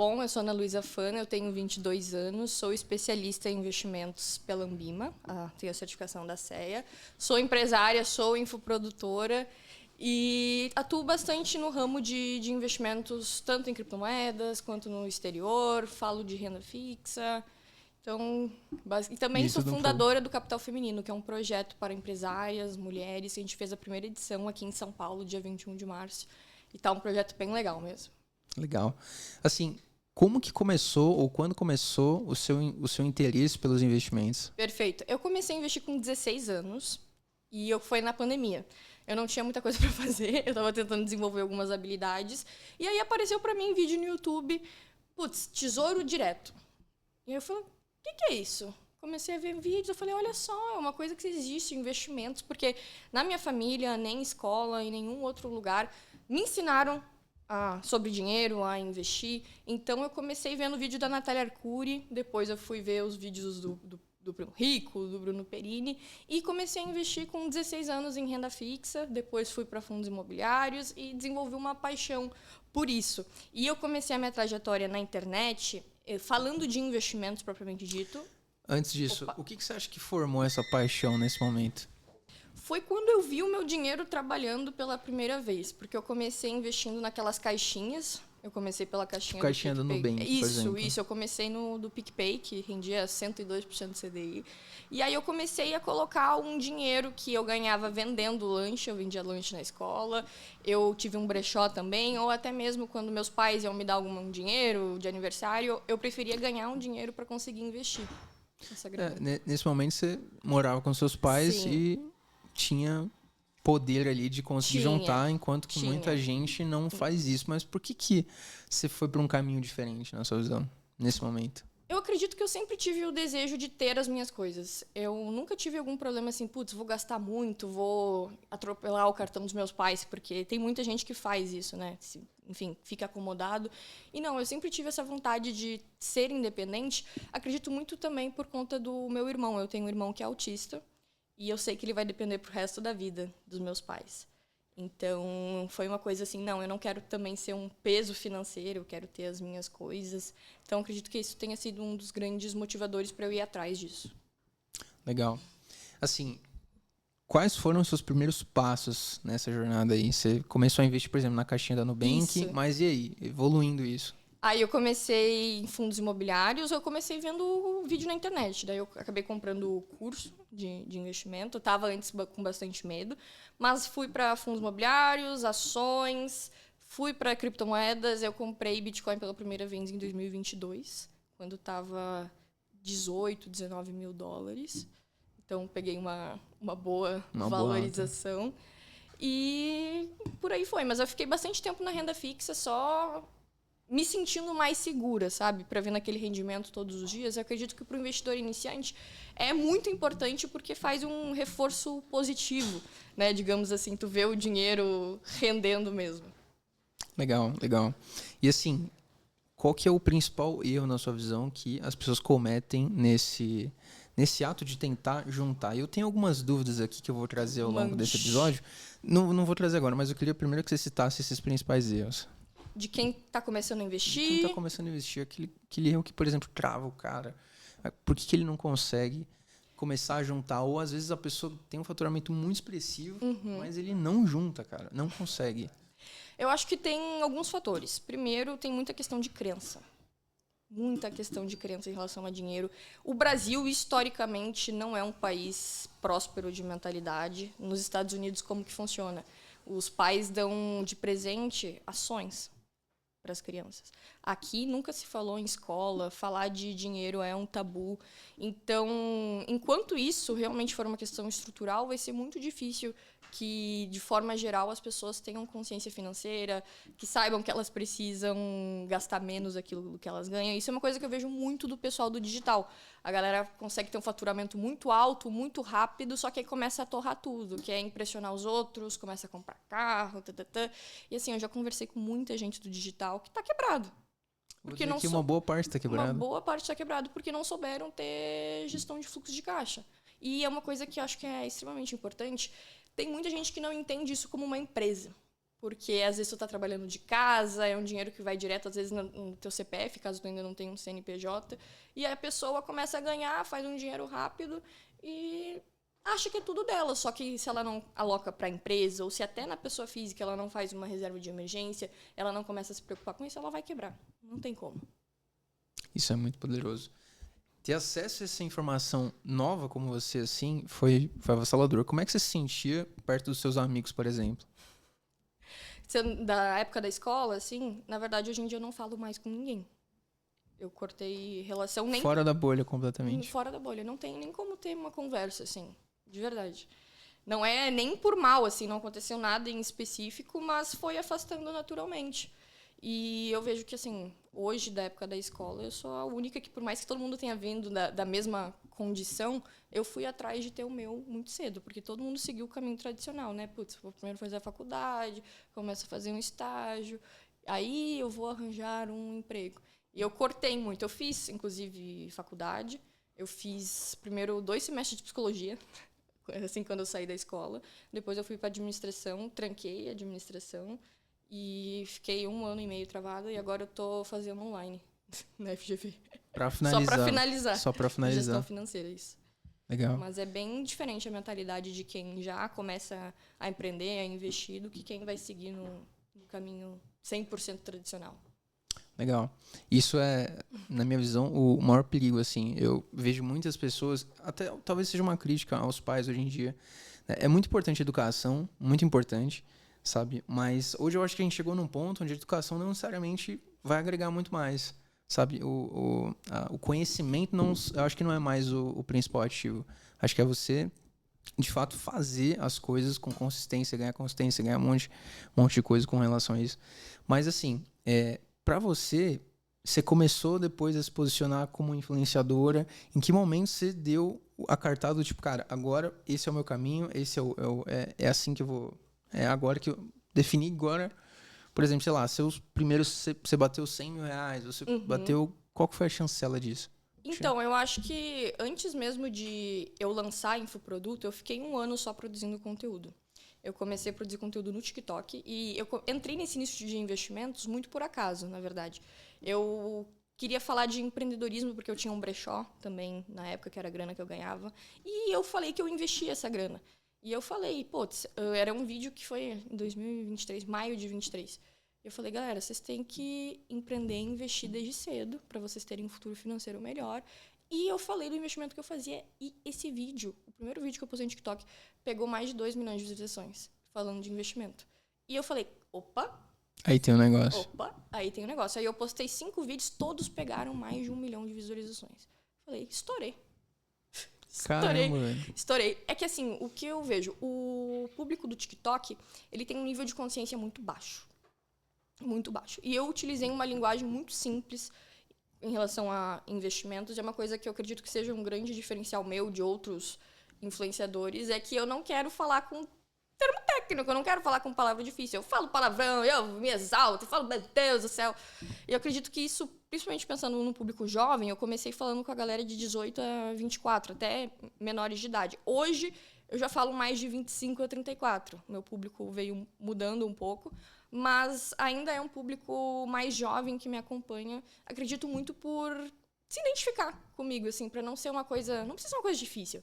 Bom, eu sou Ana Luísa Fana, eu tenho 22 anos, sou especialista em investimentos pela Ambima, tenho a certificação da CEA, sou empresária, sou infoprodutora e atuo bastante no ramo de investimentos, tanto em criptomoedas quanto no exterior, falo de renda fixa. Então, e também sou fundadora do Capital Feminino, que é um projeto para empresárias, mulheres, que a gente fez a primeira edição aqui em São Paulo, dia 21 de março. E tá um projeto bem legal mesmo. Legal. Assim, como que começou ou quando começou o seu interesse pelos investimentos? Perfeito. Eu comecei a investir com 16 anos e foi na pandemia. Eu não tinha muita coisa para fazer, eu estava tentando desenvolver algumas habilidades. E aí apareceu para mim um vídeo no YouTube, tesouro direto. E aí eu falei, o que é isso? Comecei a ver vídeos, eu falei, olha só, é uma coisa que existe, investimentos, porque na minha família, nem escola, em nenhum outro lugar, me ensinaram sobre dinheiro, a investir. Então, eu comecei vendo o vídeo da Natália Arcuri, depois eu fui ver os vídeos do Bruno Rico, do Bruno Perini, e comecei a investir com 16 anos em renda fixa, depois fui para fundos imobiliários e desenvolvi uma paixão por isso. E eu comecei a minha trajetória na internet falando de investimentos propriamente dito. Antes disso, o que você acha que formou essa paixão nesse momento? Foi quando eu vi o meu dinheiro trabalhando pela primeira vez, porque eu comecei investindo naquelas caixinhas. Eu comecei pela caixinha do Nubank, por exemplo. Isso. Eu comecei do PicPay, que rendia 102% do CDI. E aí eu comecei a colocar um dinheiro que eu ganhava vendendo lanche. Eu vendia lanche na escola. Eu tive um brechó também. Ou até mesmo quando meus pais iam me dar algum dinheiro de aniversário, eu preferia ganhar um dinheiro para conseguir investir essa grana. Nesse momento você morava com seus pais. Sim. E tinha poder ali de conseguir juntar, enquanto que muita gente não faz isso. Mas por que você foi para um caminho diferente na sua visão, nesse momento? Eu acredito que eu sempre tive o desejo de ter as minhas coisas. Eu nunca tive algum problema assim, vou gastar muito, vou atropelar o cartão dos meus pais, porque tem muita gente que faz isso, né? Enfim, fica acomodado. E não, eu sempre tive essa vontade de ser independente. Acredito muito também por conta do meu irmão. Eu tenho um irmão que é autista. E eu sei que ele vai depender pro resto da vida dos meus pais. Então, foi uma coisa assim, não, eu não quero também ser um peso financeiro, eu quero ter as minhas coisas. Então, acredito que isso tenha sido um dos grandes motivadores para eu ir atrás disso. Legal. Assim, quais foram os seus primeiros passos nessa jornada aí? Você começou a investir, por exemplo, na caixinha da Nubank, mas e aí? Evoluindo isso? Aí eu comecei em fundos imobiliários, eu comecei vendo vídeo na internet. Daí eu acabei comprando o curso de investimento. Eu estava antes com bastante medo, mas fui para fundos imobiliários, ações, fui para criptomoedas. Eu comprei Bitcoin pela primeira vez em 2022, quando estava 18, 19 mil dólares. Então peguei uma boa valorização. E por aí foi. Mas eu fiquei bastante tempo na renda fixa, só me sentindo mais segura, sabe? Para ver naquele rendimento todos os dias. Eu acredito que para o investidor iniciante é muito importante porque faz um reforço positivo, né? Digamos assim, tu vê o dinheiro rendendo mesmo. Legal, legal. E assim, qual que é o principal erro, na sua visão, que as pessoas cometem nesse ato de tentar juntar? Eu tenho algumas dúvidas aqui que eu vou trazer ao longo desse episódio. Não vou trazer agora, mas eu queria primeiro que você citasse esses principais erros. De quem está começando a investir. Quem está começando a investir, aquele erro que, por exemplo, trava o cara. Por que ele não consegue começar a juntar? Ou, às vezes, a pessoa tem um faturamento muito expressivo, mas ele não junta, cara. Não consegue. Eu acho que tem alguns fatores. Primeiro, tem muita questão de crença. Muita questão de crença em relação a dinheiro. O Brasil, historicamente, não é um país próspero de mentalidade. Nos Estados Unidos, como que funciona? Os pais dão de presente ações para as crianças. Aqui nunca se falou em escola, falar de dinheiro é um tabu. Então, enquanto isso realmente for uma questão estrutural, vai ser muito difícil que, de forma geral, as pessoas tenham consciência financeira, que saibam que elas precisam gastar menos aquilo que elas ganham. Isso é uma coisa que eu vejo muito do pessoal do digital. A galera consegue ter um faturamento muito alto, muito rápido, só que aí começa a torrar tudo, quer impressionar os outros, começa a comprar carro, E assim, eu já conversei com muita gente do digital que está quebrado. Porque não uma boa parte está quebrada. Uma boa parte está quebrada porque não souberam ter gestão de fluxo de caixa. E é uma coisa que eu acho que é extremamente importante. Tem muita gente que não entende isso como uma empresa. Porque às vezes tu tá trabalhando de casa, é um dinheiro que vai direto, às vezes, no teu CPF, caso tu ainda não tenha um CNPJ. E aí a pessoa começa a ganhar, faz um dinheiro rápido e acha que é tudo dela. Só que se ela não aloca para a empresa, ou se até na pessoa física ela não faz uma reserva de emergência, ela não começa a se preocupar com isso, ela vai quebrar. Não tem como. Isso é muito poderoso. Ter acesso a essa informação nova como você, assim, foi avassalador. Como é que você se sentia perto dos seus amigos, por exemplo? Da época da escola, assim, na verdade, hoje em dia eu não falo mais com ninguém. Eu cortei relação nem... Fora da bolha, completamente. Fora da bolha. Não tem nem como ter uma conversa, assim, de verdade. Não é nem por mal, assim, não aconteceu nada em específico, mas foi afastando naturalmente. E eu vejo que, assim, hoje, da época da escola, eu sou a única que, por mais que todo mundo tenha vindo da mesma condição, eu fui atrás de ter o meu muito cedo, porque todo mundo seguiu o caminho tradicional, né? Putz, vou primeiro fazer a faculdade, começo a fazer um estágio, aí eu vou arranjar um emprego. E eu cortei muito. Eu fiz, inclusive, faculdade. Eu fiz primeiro 2 semestres de psicologia, assim, quando eu saí da escola. Depois eu fui para administração, tranquei a administração e fiquei 1 ano e meio travada. E agora eu tô fazendo online na FGV. Para finalizar. Só para finalizar. Só para finalizar. Gestão financeira, isso. Legal. Mas é bem diferente a mentalidade de quem já começa a empreender, a investir, do que quem vai seguir no caminho 100% tradicional. Legal. Isso é, na minha visão, o maior perigo, assim. Eu vejo muitas pessoas, até talvez seja uma crítica aos pais hoje em dia. É muito importante a educação, muito importante, sabe? Mas hoje eu acho que a gente chegou num ponto onde a educação não necessariamente vai agregar muito mais, sabe? O conhecimento, não, eu acho que não é mais o principal ativo. Acho que é você, de fato, fazer as coisas com consistência, ganhar um monte de coisa com relação a isso. Mas, assim, para você começou depois a se posicionar como influenciadora. Em que momento você deu a cartada do tipo, cara, agora esse é o meu caminho, esse é assim que eu vou... É agora que eu defini agora... Por exemplo, sei lá, seus primeiros... Você bateu 100 mil reais, você bateu... Qual que foi a chancela disso? Então, eu acho que antes mesmo de eu lançar infoproduto, eu fiquei 1 ano só produzindo conteúdo. Eu comecei a produzir conteúdo no TikTok e eu entrei nesse nicho de investimentos muito por acaso, na verdade. Eu queria falar de empreendedorismo porque eu tinha um brechó também, na época, que era a grana que eu ganhava. E eu falei que eu investia essa grana. E eu falei, era um vídeo que foi em 2023, maio de 23. Eu falei, galera, vocês têm que empreender e investir desde cedo para vocês terem um futuro financeiro melhor. E eu falei do investimento que eu fazia. E esse vídeo, o primeiro vídeo que eu postei no TikTok, pegou mais de 2 milhões de visualizações, falando de investimento. E eu falei, opa... Aí tem um negócio. Aí tem um negócio. Aí eu postei 5 vídeos, todos pegaram mais de 1 milhão de visualizações. Falei, estourei. Caramba. Estourei. É que assim, o que eu vejo, o público do TikTok, ele tem um nível de consciência muito baixo. Muito baixo. E eu utilizei uma linguagem muito simples em relação a investimentos. É uma coisa que eu acredito que seja um grande diferencial meu de outros influenciadores, é que eu não quero falar com termo técnico, eu não quero falar com palavra difícil. Eu falo palavrão, eu me exalto, eu falo, meu Deus do céu. E eu acredito que isso, principalmente pensando no público jovem, eu comecei falando com a galera de 18 a 24, até menores de idade. Hoje, eu já falo mais de 25 a 34. Meu público veio mudando um pouco, mas ainda é um público mais jovem que me acompanha. Acredito muito por se identificar comigo, assim, para não ser uma coisa... Não precisa ser uma coisa difícil.